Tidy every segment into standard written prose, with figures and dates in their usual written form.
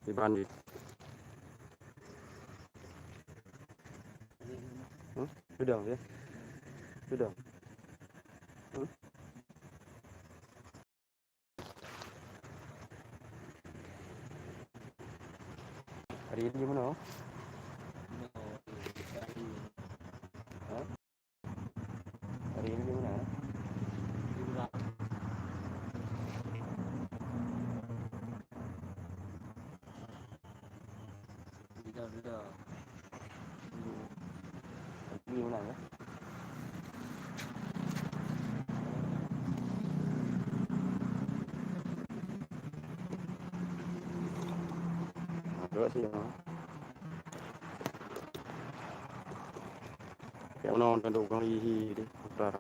Diบ้านดีcứ đường đi cứ đường hari ini gimana Hah? Hari ini gimana Sudah. Hari ini gimana ya ada sih yang nonton tuh kang hihi deh udah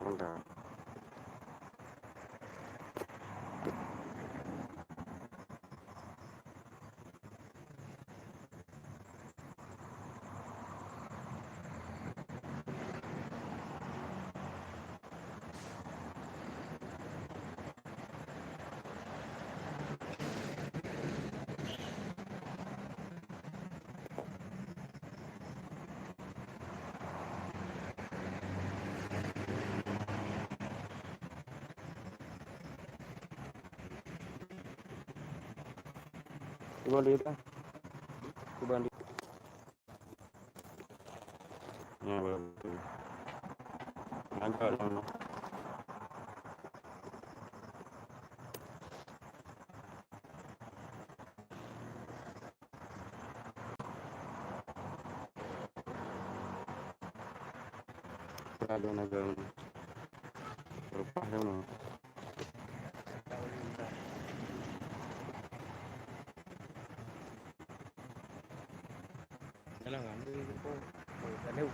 coba lihat kan coba lihat ya betul agak lama agak berubah ya no Jalan ngambil itu kok. Kalau